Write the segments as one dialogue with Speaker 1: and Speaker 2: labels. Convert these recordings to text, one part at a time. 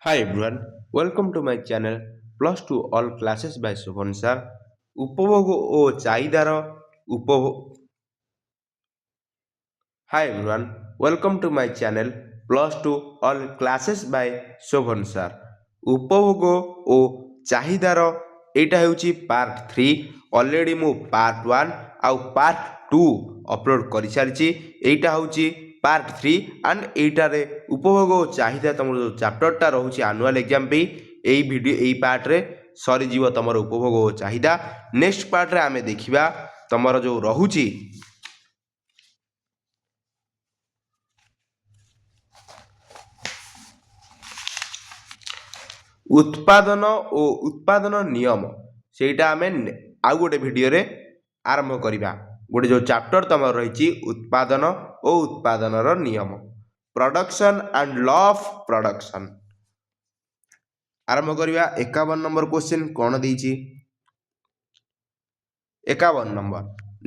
Speaker 1: Hi everyone, welcome to my channel Plus 2 All Classes by Shubhan sir. উপভোগ ও চাহিদার উপভোগ Hi everyone, welcome to my channel Plus 2 All Classes by Shubhan sir. ଉପଭୋଗ ଓ ଚାହିଦାର ଏଇଟା ହେଉଛି part 3 already ମୁଁ part 1 ଆଉ ପାର୍ଟ 2 ଅପଲୋଡ଼ କରିସାରିଛି। ଏଇଟା ହେଉଛି ପାର୍ଟ 3 ଆଣ୍ଡ ଏଇଟାରେ ଉପଭୋଗ ଓ ଚାହିଦା ତୁମର ଯେଉଁ ଚାପ୍ଟରଟା ରହୁଛି ଆନୁଆଲ୍ ଏକ୍ଜାମ୍ ପାଇଁ ଏଇ ପାର୍ଟରେ ସରିଯିବ ତୁମର ଉପଭୋଗ ଓ ଚାହିଦା। ନେକ୍ସଟ ପାର୍ଟରେ ଆମେ ଦେଖିବା ତୁମର ଯେଉଁ ରହୁଛି उत्पादन ओ उत्पादन नियम सेटा आम आउ गोटे भिडियो आरंभ करवा। गोटे जो चैप्टर तुम रही उत्पादन और उत्पादन नियम production and law of production आरंभ करवा। 51 नंबर क्वेश्चन कौन देछि 51 नंबर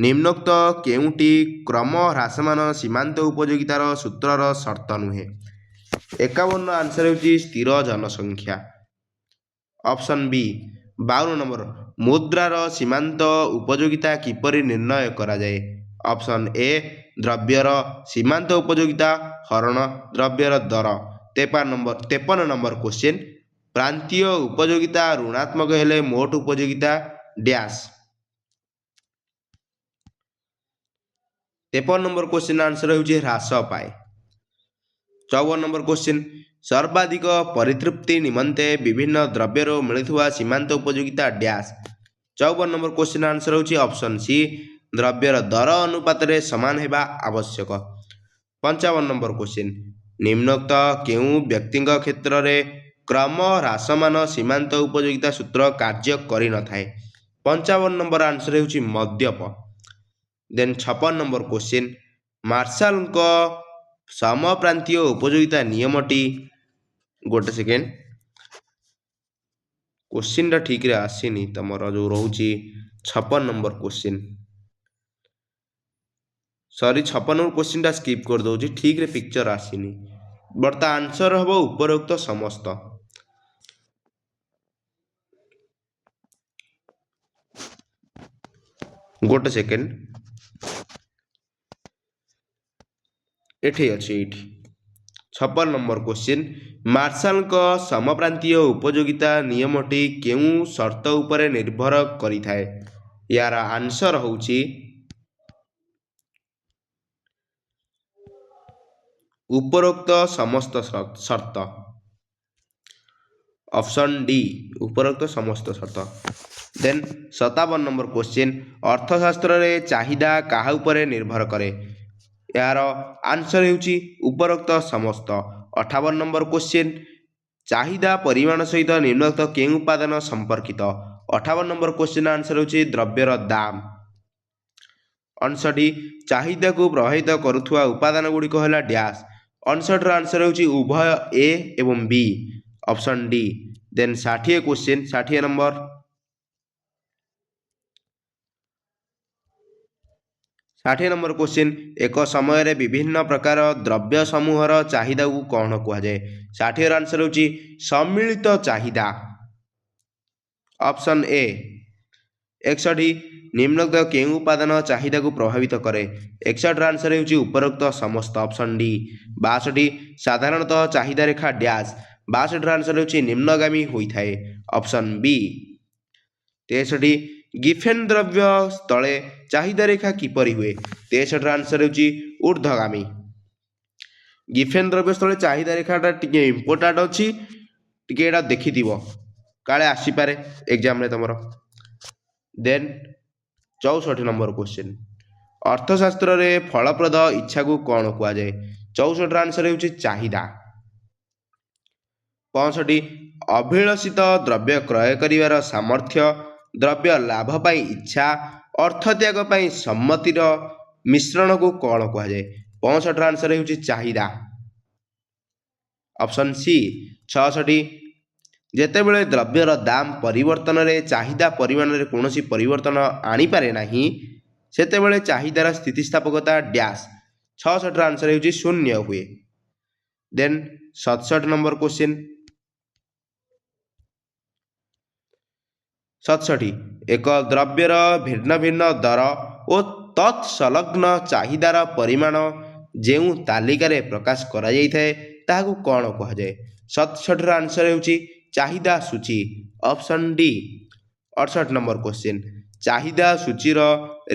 Speaker 1: निम्नोक्त केउटी क्रम ह्रासमान सीमांत उपयोगितार सूत्रर शर्त नुहे। 51 आंसर होची स्थिर जनसंख्या। ऑप्शन बी 52 नंबर मुद्रार सीमांत उपयोगिता किपरि निर्णय करा जाए। ऑप्शन ए द्रव्यर सीमांत उपयोगिता हरण द्रव्यर दर। 53 नंबर क्वेश्चन प्रांतीय उपयोगिता ऋणात्मक हेले मोट उपयोगिता डैश। 53 नंबर क्वेश्चन आंसर होची ह्रास पाए। 54 नंबर क्वेश्चन सर्वाधिक परितृप्ति निमंते विभिन्न द्रव्यर मिलुवा सीमांत उपयोगिता डैश। 54 नंबर क्वेश्चन आंसर होची ऑप्शन सी द्रव्यर दर अनुपात रे समान हेबा आवश्यक। 55 नंबर क्वेश्चन निम्नोक्त केउ व्यक्तिंग क्षेत्र रे क्रम ह्रासमान सीमांत उपयोगिता सूत्र कार्य करि न थाए। 55 नंबर आंसर होची मद्यप। देन 56 नंबर क्वेश्चन मार्शल को समप्रांतीय उपयोगिता नियमटी गोटे सेकेंड क्वेश्चन टा ठीक रे आसीनी तमरो जो रहउची 56 number question sorry 56 number question टा स्किप कर दउची ठीक रे पिक्चर आसीनी बर्ता आंसर हबो उपरोक्त समस्त। गोटे सेकेंड एठी अछि एठी 56 नंबर क्वेश्चन मार्शल को समप्रांतीय उपयोगिता नियमटी केउ शर्त उपरे निर्भर करि थाए। यार आंसर होउची उपरोक्त समस्त शर्त। ऑप्शन डी उपरोक्त समस्त शर्त। देन 57 नंबर क्वेश्चन अर्थशास्त्र रे चाहिदा काहा उपरे निर्भर करे। यार आंसर होउची उपरोक्त समस्त। 58 नंबर क्वेश्चन चाहिदा परिमाण सहित निम्नोक्त केउ उपादान संपर्कित। 58 नंबर क्वेश्चन आंसर होउची द्रव्यर दाम। 59 चाहिदा को प्रभावित करुथुवा उपादान गुड़िक होला डैश। 59 आंसर होउची उभय ए एवं B option D. Then 60 question 60 number 60 number question एक समय रे विभिन्न प्रकार द्रव्य समूहर चाहिदा को कौन कहा जाए। 60 आंसर होची सम्मिलित चाहिदा ऑप्शन ए। 61 निम्नोक्त केउ उपादान चाहिदा को प्रभावित करे। 61 आंसर होची उपरोक्त समस्त ऑप्शन डी। 62 साधारणतः चाहिदा रेखा डैश। 62 आंसर होची निम्नगामी होई थाए ऑप्शन बी। 63 गिफेन द्रव्य तले चाहिदा रेखा किपरि हुए। 63 आंसर होची ऊर्ध्वगामी। गिफेन द्रव्य तले चाहिदा रेखाटा टिके इंपोर्टेंट अछि टिके एटा देखिथिबो काले आसी पारे एग्जाम रे तमरो। देन 64 नंबर क्वेश्चन अर्थशास्त्र रे फलप्रद इच्छा को कौन कहा जाए। 64 आंसर होची चाहिदा। 65 अभिलषित द्रव्य क्रय करिवार सामर्थ्य द्रव्य लाभ पाई इच्छा अर्थ त्याग पाई सम्मतिर मिश्रण को कौन कहा जाए। 65 आंसर होची चाहिदा ऑप्शन सी। 66 जेतेबेले द्रव्यर दाम परिवर्तन रे चाहिदा परिमाण रे कोनोसी परिवर्तन आनी पारे नाही सेतेबेले चाहिदार स्थितिस्थापकता डैश। 66 आंसर होची शून्य हुए। देन 67 नंबर क्वेश्चन 67 ଏକ ଦ୍ରବ୍ୟର ଭିନ୍ନ ଭିନ୍ନ ଦର ଓ ତତ୍ସଂଲଗ୍ନ ଚାହିଦାର ପରିମାଣ ଯେଉଁ ତାଲିକାରେ ପ୍ରକାଶ କରାଯାଇଥାଏ ତାହାକୁ କ'ଣ କୁହାଯାଏ? 67ର ଆନ୍ସର ହେଉଛି ଚାହିଦା ସୂଚୀ, ଅପସନ୍ ଡି। 68 ନମ୍ବର କ୍ୱେଶ୍ଚିନ୍, ଚାହିଦା ସୂଚୀର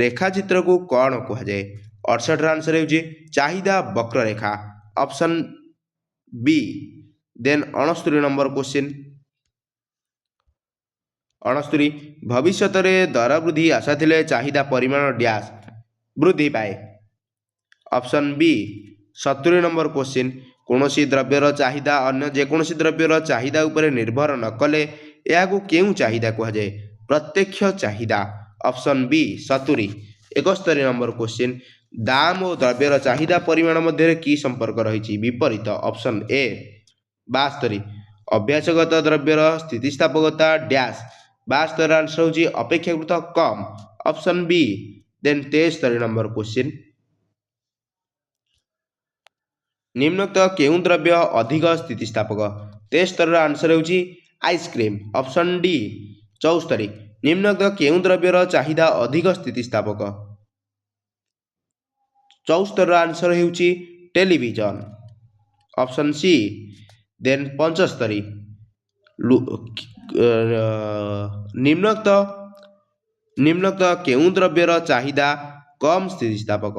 Speaker 1: ରେଖାଚିତ୍ରକୁ କ'ଣ କୁହାଯାଏ? 68ର ଆନ୍ସର ହେଉଛି ଚାହିଦା ବକ୍ରରେଖା, ଅପସନ୍ ବି। ଦେନ୍ 69 ନମ୍ବର କ୍ୱେଶ୍ଚିନ୍, 69 ଭବିଷ୍ୟତରେ ଦର ବୃଦ୍ଧି ଆଶା ଥିଲେ ଚାହିଦା ପରିମାଣ ଡ୍ୟାସ୍ ବୃଦ୍ଧି ପାଏ, ଅପସନ୍ ବି। 70 ନମ୍ବର କ୍ୱେଶ୍ଚିନ୍, କୌଣସି ଦ୍ରବ୍ୟର ଚାହିଦା ଅନ୍ୟ ଯେକୌଣସି ଦ୍ରବ୍ୟର ଚାହିଦା ଉପରେ ନିର୍ଭର ନ କଲେ ଏହାକୁ କେଉଁ ଚାହିଦା କୁହାଯାଏ? ପ୍ରତ୍ୟକ୍ଷ ଚାହିଦା, ଅପସନ୍ ବି 70। 71 ନମ୍ବର କ୍ୱେଶ୍ଚିନ୍, ଦାମ ଓ ଦ୍ରବ୍ୟର ଚାହିଦା ପରିମାଣ ମଧ୍ୟରେ କି ସମ୍ପର୍କ ରହିଛି? ବିପରୀତ, ଅପସନ୍ ଏ। 72 ଅଭ୍ୟାସଗତ ଦ୍ରବ୍ୟର ସ୍ଥିତିସ୍ଥାପକତା ଡ୍ୟାସ୍, 72ର ଆନ୍ସର ହେଉଛି ଅପେକ୍ଷାକୃତ କମ୍, ଅପସନ୍ ବି। ଦେନ୍ 73 ନମ୍ବର କ୍ୱେଶ୍ଚିନ୍, ନିମ୍ନୋକ୍ତ କେଉଁ ଦ୍ରବ୍ୟ ଅଧିକ ସ୍ଥିତିସ୍ଥାପକ? 73ର ଆନ୍ସର ହେଉଛି ଆଇସ୍କ୍ରିମ୍, ଅପସନ୍ ଡି। 74 ନିମ୍ନୋକ୍ତ କେଉଁ ଦ୍ରବ୍ୟର ଚାହିଦା ଅଧିକ ସ୍ଥିତିସ୍ଥାପକ? 74ର ଆନ୍ସର ହେଉଛି ଟେଲିଭିଜନ, ଅପସନ୍ ସି। ଦେନ୍ 75 ନିମ୍ନୋକ୍ତ କେଉଁ ଦ୍ରବ୍ୟର ଚାହିଦା କମ୍ ସ୍ଥିତିସ୍ଥାପକ?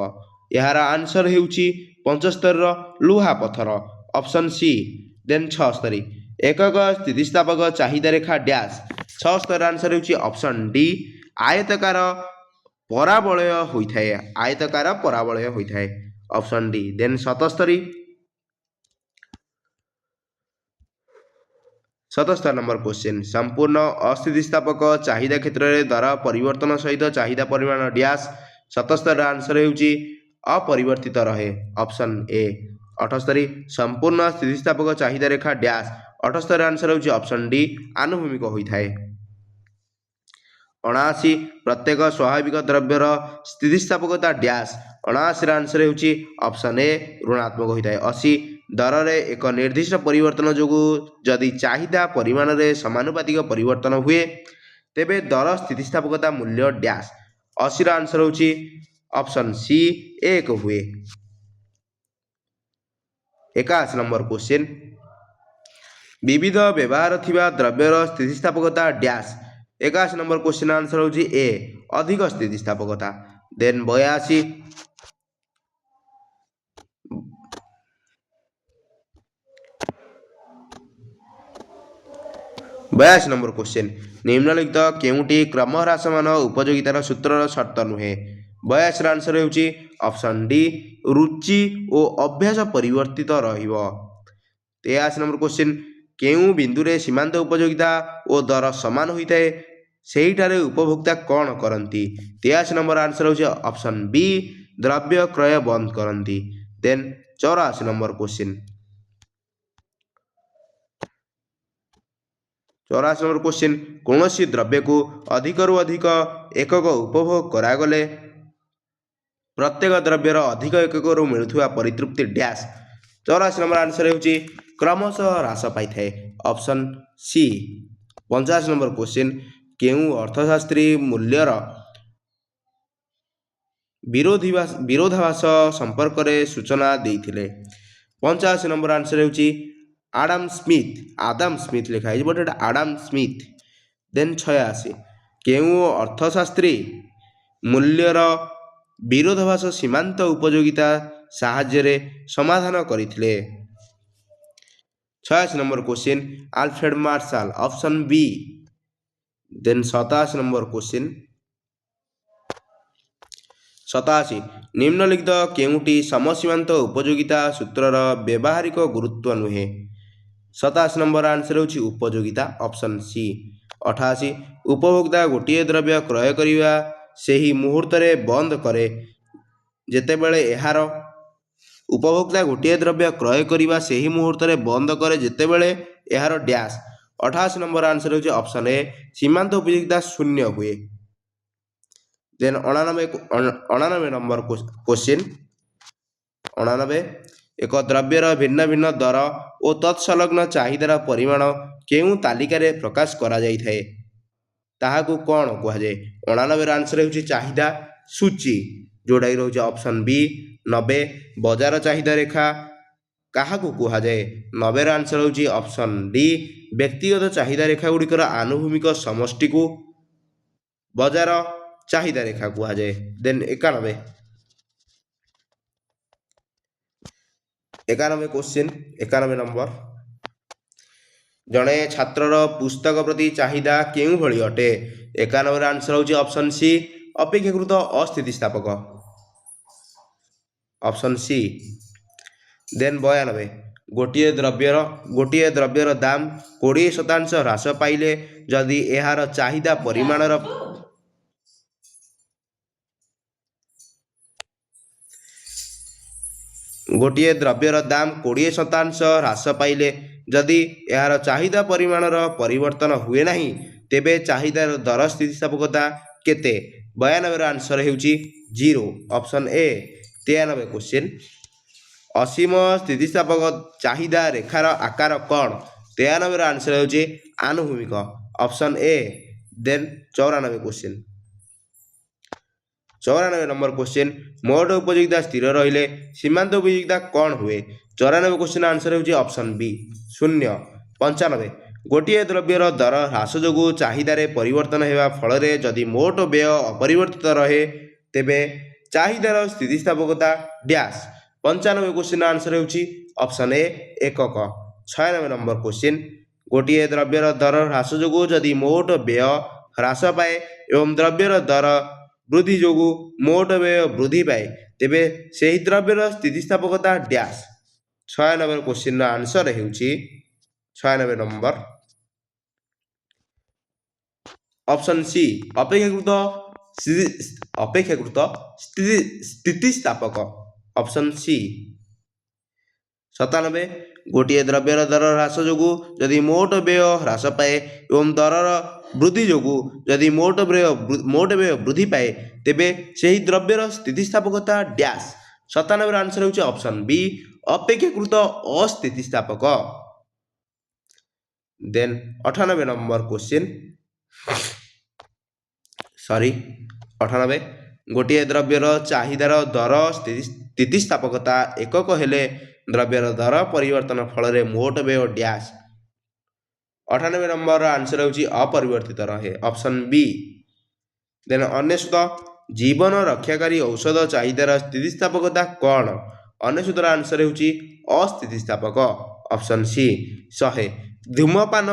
Speaker 1: ଏହାର ଆନ୍ସର ହେଉଛି 75ର ଲୁହା ପଥର, ଅପସନ୍ ସି। ଦେନ୍ 76 ଏକକ ସ୍ଥିତିସ୍ଥାପକ ଚାହିଦା ରେଖା ଡ୍ୟାସ୍, 76ର ଆନ୍ସର ହେଉଛି ଅପସନ୍ ଡି ଆୟତାକାର ପରାବଳୟ ହୋଇଥାଏ, ଆୟତାକାର ପରାବଳୟ ହୋଇଥାଏ, ଅପସନ୍ ଡି। ଦେନ୍ 77 ନମ୍ବର କ୍ୱେଶ୍ଚିନ୍, ସମ୍ପୂର୍ଣ୍ଣ ଅସ୍ଥିତିସ୍ଥାପକ ଚାହିଦା କ୍ଷେତ୍ରରେ ଦର ପରିବର୍ତ୍ତନ ସହିତ ଚାହିଦା ପରିମାଣ ଡ୍ୟାସ୍, 77ର ଆନ୍ସର ହେଉଛି ଅପରିବର୍ତ୍ତିତ ରହେ, ଅପସନ୍ ଏ। 78 ସମ୍ପୂର୍ଣ୍ଣ ସ୍ଥିତିସ୍ଥାପକ ଚାହିଦା ରେଖା ଡ୍ୟାସ୍, 78ର ଆନ୍ସର ହେଉଛି ଅପସନ୍ ଡି ଆନୁଭୂମିକ ହୋଇଥାଏ। 79 ପ୍ରତ୍ୟେକ ସ୍ୱାଭାବିକ ଦ୍ରବ୍ୟର ସ୍ଥିତିସ୍ଥାପକତା ଡ୍ୟାସ୍, 79ର ଆନ୍ସର ହେଉଛି ଅପସନ୍ ଏ ଋଣାତ୍ମକ ହୋଇଥାଏ। 80 ଦରରେ ଏକ ନିର୍ଦ୍ଦିଷ୍ଟ ପରିବର୍ତ୍ତନ ଯୋଗୁଁ ଯଦି ଚାହିଦା ପରିମାଣରେ ସମାନୁପାତିକ ପରିବର୍ତ୍ତନ ହୁଏ ତେବେ ଦର ସ୍ଥିତିସ୍ଥାପକତା ମୂଲ୍ୟ ଡ୍ୟାସ୍, 80ର ଆନ୍ସର ହେଉଛି ଅପସନ୍ ସି 1 ହୁଏ। 81 ନମ୍ବର କ୍ୱେଶ୍ଚିନ୍, ବିବିଧ ବ୍ୟବହାର ଥିବା ଦ୍ରବ୍ୟର ସ୍ଥିତିସ୍ଥାପକତା ଡ୍ୟାସ୍, 81 ନମ୍ବର କ୍ୱେଶ୍ଚିନ୍ ଆନ୍ସର ହେଉଛି ଏ ଅଧିକ ସ୍ଥିତିସ୍ଥାପକତା। ଦେନ୍ 82 ନମ୍ବର କ୍ୱେଶ୍ଚିନ୍, ନିମ୍ନଲିଖିତ କେଉଁଟି କ୍ରମହ୍ରାସମାନ ଉପଯୋଗିତାର ସୂତ୍ରର ସର୍ତ୍ତ ନୁହେଁ? 82ର ଆନ୍ସର ହେଉଛି ଅପସନ୍ ଡି ରୁଚି ଓ ଅଭ୍ୟାସ ପରିବର୍ତ୍ତିତ ରହିବ। 83 ନମ୍ବର କ୍ୱେଶ୍ଚିନ୍, କେଉଁ ବିନ୍ଦୁରେ ସୀମାନ୍ତ ଉପଯୋଗିତା ଓ ଦର ସମାନ ହୋଇଥାଏ ସେହିଠାରେ ଉପଭୋକ୍ତା କ'ଣ କରନ୍ତି? 83 ନମ୍ବର ଆନ୍ସର ହେଉଛି ଅପସନ୍ ବି ଦ୍ରବ୍ୟ କ୍ରୟ ବନ୍ଦ କରନ୍ତି। ଦେନ୍ 84 ନମ୍ବର କ୍ୱେଶ୍ଚିନ୍, 84 ନମ୍ବର କ୍ୱେଶ୍ଚିନ୍, କୌଣସି ଦ୍ରବ୍ୟକୁ ଅଧିକରୁ ଅଧିକ ଏକକ ଉପଭୋଗ କରାଗଲେ ପ୍ରତ୍ୟେକ ଦ୍ରବ୍ୟର ଅଧିକ ଏକକରୁ ମିଳୁଥିବା ପରିତୃପ୍ତି ଡ୍ୟାସ୍, 84 ନମ୍ବର ଆନ୍ସର ହେଉଛି କ୍ରମଶଃ ହ୍ରାସ ପାଇଥାଏ, ଅପସନ୍ ସି। 85 ନମ୍ବର କ୍ୱେଶ୍ଚିନ୍, କେଉଁ ଅର୍ଥଶାସ୍ତ୍ରୀ ମୂଲ୍ୟର ବିରୋଧାଭାସ ସମ୍ପର୍କରେ ସୂଚନା ଦେଇଥିଲେ? 85 ନମ୍ବର ଆନ୍ସର ହେଉଛି ଆଡାମ ସ୍ମିଥ୍ ଲେଖା ହେଇଛି ବଟ୍ ଏଟା ଆଡାମ ସ୍ମିଥ୍। ଦେନ୍ 86 କେଉଁ ଅର୍ଥଶାସ୍ତ୍ରୀ ମୂଲ୍ୟର ବିରୋଧାଭାସ ସୀମାନ୍ତ ଉପଯୋଗିତା ସାହାଯ୍ୟରେ ସମାଧାନ କରିଥିଲେ? 86 number question, Alfred Marshall, option B. Then 87 number question, 87 ନିମ୍ନଲିଖିତ କେଉଁଟି ସମସୀମାନ୍ତ ଉପଯୋଗିତା ସୂତ୍ରର ବ୍ୟବହାରିକ ଗୁରୁତ୍ୱ ନୁହେଁ? 87 ନମ୍ବର ଆନ୍ସର ହେଉଛି ଉପଯୋଗିତା, ଅପସନ୍ ସି। 88 ଉପଭୋକ୍ତା ଗୋଟିଏ ଦ୍ରବ୍ୟ କ୍ରୟ କରିବା ସେହି ମୁହୂର୍ତ୍ତରେ ବନ୍ଦ କରେ ଯେତେବେଳେ ଏହାର ଡ୍ୟାସ୍, 88 ନମ୍ବର ଆନ୍ସର ହେଉଛି ଅପସନ୍ ଏ ସୀମାନ୍ତ ଉପଯୋଗିତା ଶୂନ୍ୟ ହୁଏ। ଦେନ୍ 89 ନମ୍ବର କ୍ୱେଶ୍ଚିନ୍, 89 ଏକ ଦ୍ରବ୍ୟର ଭିନ୍ନ ଭିନ୍ନ ଦର ଓ ତତ୍ସଂଲଗ୍ନ ଚାହିଦାର ପରିମାଣ କେଉଁ ତାଲିକାରେ ପ୍ରକାଶ କରାଯାଇଥାଏ? ତାହାକୁ କ'ଣ କୁହାଯାଏ? 89ର ଆନ୍ସର ହେଉଛି ଚାହିଦା ସୂଚୀ, ଯେଉଁଟାକି ରହୁଛି ଅପସନ୍ ବି। 90 ବଜାର ଚାହିଦା ରେଖା କାହାକୁ କୁହାଯାଏ? 90ର ଆନ୍ସର ହେଉଛି ଅପସନ୍ ଡି ବ୍ୟକ୍ତିଗତ ଚାହିଦା ରେଖା ଗୁଡ଼ିକର ଆନୁଭୂମିକ ସମଷ୍ଟିକୁ ବଜାର ଚାହିଦା ରେଖା କୁହାଯାଏ। ଦେନ୍ 91 କ୍ୱେଶ୍ଚିନ୍ 91 ନମ୍ବର, ଜଣେ ଛାତ୍ରର ପୁସ୍ତକ ପ୍ରତି ଚାହିଦା କେଉଁଭଳି ଅଟେ? 91ର ଆନ୍ସର ହେଉଛି ଅପସନ୍ ସି ଅପେକ୍ଷାକୃତ ଅସ୍ଥିତିସ୍ଥାପକ, ଅପସନ୍ ସି। ଦେନ୍ 92 ଗୋଟିଏ ଦ୍ରବ୍ୟର ଦାମ 20% ହ୍ରାସ ପାଇଲେ ଯଦି ଏହାର ଚାହିଦା ପରିମାଣର ଗୋଟିଏ ଦ୍ରବ୍ୟର ଦାମ 20% ହ୍ରାସ ପାଇଲେ ଯଦି ଏହାର ଚାହିଦା ପରିମାଣର ପରିବର୍ତ୍ତନ ହୁଏ ନାହିଁ, ତେବେ ଚାହିଦାର ଦର ସ୍ଥିତିସ୍ଥାପକତା କେତେ? 92ର ଆନ୍ସର ହେଉଛି 0, ଅପସନ୍ ଏ। 93 କ୍ୱେଶ୍ଚିନ୍, ଅସୀମ ସ୍ଥିତିସ୍ଥାପକ ଚାହିଦା ରେଖାର ଆକାର କ'ଣ? 93ର ଆନ୍ସର ହେଉଛି ଆନୁଭୂମିକ, option A. Then 94 question, 94 number question, ମୋଟ ଉପଯୋଗିତା ସ୍ଥିର ରହିଲେ ସୀମାନ୍ତ ଉପଯୋଗିତା କ'ଣ ହୁଏ? 94 କ୍ୱେଶ୍ଚିନ୍ ଆନ୍ସର ହେଉଛି ଅପସନ୍ ବି 0। 95 ଗୋଟିଏ ଦ୍ରବ୍ୟର ଦର ହ୍ରାସ ଯୋଗୁଁ ଚାହିଦାରେ ପରିବର୍ତ୍ତନ ହେବା ଫଳରେ ଯଦି ମୋଟ ବ୍ୟୟ ଅପରିବର୍ତ୍ତିତ ରହେ, ତେବେ ଚାହିଦାର ସ୍ଥିତିସ୍ଥାପକତା ଡ୍ୟାସ୍। 95 କ୍ୱେଶ୍ଚିନ୍ର ଆନ୍ସର ହେଉଛି ଅପସନ୍ ଏ ଏକକ। 96 ନମ୍ବର କ୍ୱେଶ୍ଚିନ୍, ଗୋଟିଏ ଦ୍ରବ୍ୟର ଦର ହ୍ରାସ ଯୋଗୁଁ ଯଦି ମୋଟ ବ୍ୟୟ ହ୍ରାସ ପାଏ ଏବଂ ଦ୍ରବ୍ୟର ଦର ବୃଦ୍ଧି ଯୋଗୁଁ ମୋଟ ବ୍ୟୟ ବୃଦ୍ଧି ପାଏ, ତେବେ ସେହି ଦ୍ରବ୍ୟର ସ୍ଥିତିସ୍ଥାପକତା ଡ୍ୟାସ୍। 96 କ୍ୱେଶ୍ଚିନ୍ର ଆନ୍ସର ହେଉଛି 96 ନମ୍ବର ଅପସନ୍ ସି ଅପେକ୍ଷାକୃତ ସ୍ଥିତିସ୍ଥାପକ, ଅପସନ୍ ସି। 97 ଗୋଟିଏ ଦ୍ରବ୍ୟର ଦର ହ୍ରାସ ଯୋଗୁଁ ଯଦି ମୋଟ ବ୍ୟୟ ହ୍ରାସ ପାଏ ଏବଂ ଦରର ବୃଦ୍ଧି ଯୋଗୁଁ ଯଦି ମୋଟ ବ୍ୟୟ ବୃଦ୍ଧି ପାଏ, ତେବେ ସେହି ଦ୍ରବ୍ୟର ସ୍ଥିତିସ୍ଥାପକତା ଡ୍ୟାସ୍। 97ର ଆନ୍ସର ହେଉଛି ଅପସନ୍ ବି ଅପେକ୍ଷାକୃତ ଅସ୍ଥିତିସ୍ଥାପକ। ଦେନ୍ 98 ନମ୍ବର କ୍ୱେଶ୍ଚିନ୍, 98 ଗୋଟିଏ ଦ୍ରବ୍ୟର ଚାହିଦାର ଦର ସ୍ଥିତିସ୍ଥାପକତା ଏକକ ହେଲେ ଦ୍ରବ୍ୟର ଦର ପରିବର୍ତ୍ତନ ଫଳରେ ମୋଟ ବ୍ୟୟ ଡ୍ୟାସ୍। 98 ନମ୍ବରର ଆନ୍ସର ହେଉଛି ଅପରିବର୍ତ୍ତିତ ରହେ, ଅପସନ୍ ବି। ଦେନ୍ 99 ଜୀବନ ରକ୍ଷାକାରୀ ଔଷଧ ଚାହିଦାର ସ୍ଥିତିସ୍ଥାପକତା କ'ଣ? 99ର ଆନ୍ସର ହେଉଛି ଅସ୍ଥିତିସ୍ଥାପକ, ଅପସନ୍ ସି। 100 ଧୂମପାନ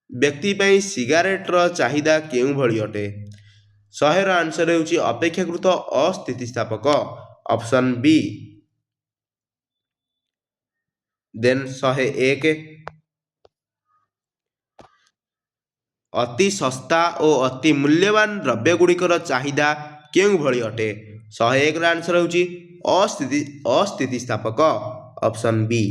Speaker 1: ବ୍ୟକ୍ତି ପାଇଁ ସିଗାରେଟର ଚାହିଦା କେଉଁଭଳି ଅଟେ? 100ର ଆନ୍ସର ହେଉଛି ଅପେକ୍ଷାକୃତ ଅସ୍ଥିତିସ୍ଥାପକ, ଅପସନ୍ ବି। ଦେନ୍ 101 ଅତି ଶସ୍ତା ଓ ଅତି ମୂଲ୍ୟବାନ ଦ୍ରବ୍ୟଗୁଡ଼ିକର ଚାହିଦା କେଉଁଭଳି ଅଟେ? 101ର ଆନ୍ସର ହେଉଛି ଅସ୍ଥିତିସ୍ଥାପକ, ଅପସନ୍ ବି।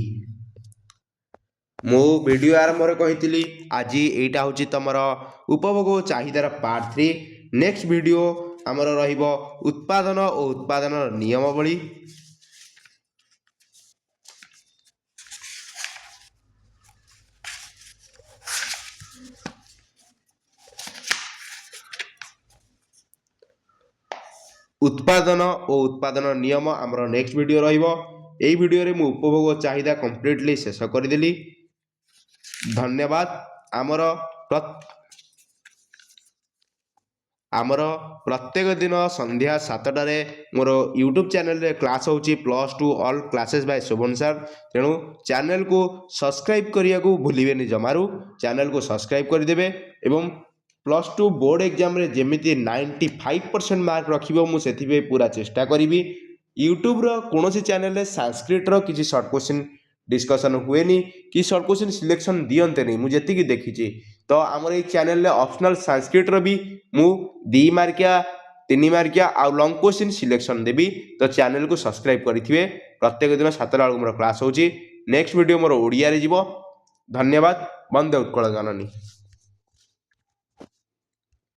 Speaker 1: ମୁଁ ଭିଡ଼ିଓ ଆରମ୍ଭରେ କହିଥିଲି ଆଜି ଏଇଟା ହେଉଛି ତୁମର ଉପଭୋଗ ଚାହିଦାର ପାର୍ଟ 3। ନେକ୍ସଟ ଭିଡ଼ିଓ ଆମର ରହିବ ଉତ୍ପାଦନ ଓ ଉତ୍ପାଦନର ନିୟମାବଳୀ। ଉତ୍ପାଦନ ଓ ଉତ୍ପାଦନ ନିୟମ ଆମର ନେକ୍ସଟ ଭିଡ଼ିଓ ରହିବ। ଏହି ଭିଡ଼ିଓରେ ମୁଁ ଉପଭୋଗ ଚାହିଦା କମ୍ପ୍ଲିଟଲି ଶେଷ କରିଦେଲି। ଧନ୍ୟବାଦ। ଆମର ପ୍ରତ୍ୟେକ ଦିନ ସନ୍ଧ୍ୟା 7ଟାରେ ମୋର ୟୁଟ୍ୟୁବ୍ ଚ୍ୟାନେଲରେ କ୍ଲାସ୍ ହେଉଛି +2 all classes by Shobhan sir. ତେଣୁ ଚ୍ୟାନେଲକୁ ସବସ୍କ୍ରାଇବ୍ କରିବାକୁ ଭୁଲିବେନି ଜମାରୁ। ଚ୍ୟାନେଲକୁ ସବସ୍କ୍ରାଇବ୍ କରିଦେବେ ଏବଂ +2 ବୋର୍ଡ଼ ଏକ୍ଜାମରେ ଯେମିତି 95% ମାର୍କ ରଖିବ, ମୁଁ ସେଥିପାଇଁ ପୁରା ଚେଷ୍ଟା କରିବି। ୟୁଟ୍ୟୁବ୍ର କୌଣସି ଚ୍ୟାନେଲରେ ସାଂସ୍କ୍ରିଟ୍ର କିଛି ସର୍ଟ କୋଶ୍ଚିନ୍ ଡିସ୍କସନ୍ ହୁଏନି କି ସର୍ଟ କୋଶ୍ଚିନ୍ ସିଲେକ୍ସନ୍ ଦିଅନ୍ତେନି, ମୁଁ ଯେତିକି ଦେଖିଛି। ତ ଆମର ଏଇ ଚ୍ୟାନେଲରେ ଅପସନାଲ୍ ସାଂସ୍କ୍ରିଟ୍ର ବି ମୁଁ 2 ମାର୍କିଆ 3 ମାର୍କିଆ ଆଉ ଲଙ୍ଗ କୋଶ୍ଚିନ୍ ସିଲେକ୍ସନ୍ ଦେବି। ତ ଚ୍ୟାନେଲକୁ ସବସ୍କ୍ରାଇବ୍ କରିଥିବେ। ପ୍ରତ୍ୟେକ ଦିନ 7ଟା ବେଳକୁ ମୋର କ୍ଲାସ୍ ହେଉଛି। ନେକ୍ସଟ ଭିଡ଼ିଓ ମୋର ଓଡ଼ିଆରେ ଯିବ। ଧନ୍ୟବାଦ। ବନ୍ଦେ ଉତ୍କଳ ଜନନୀ।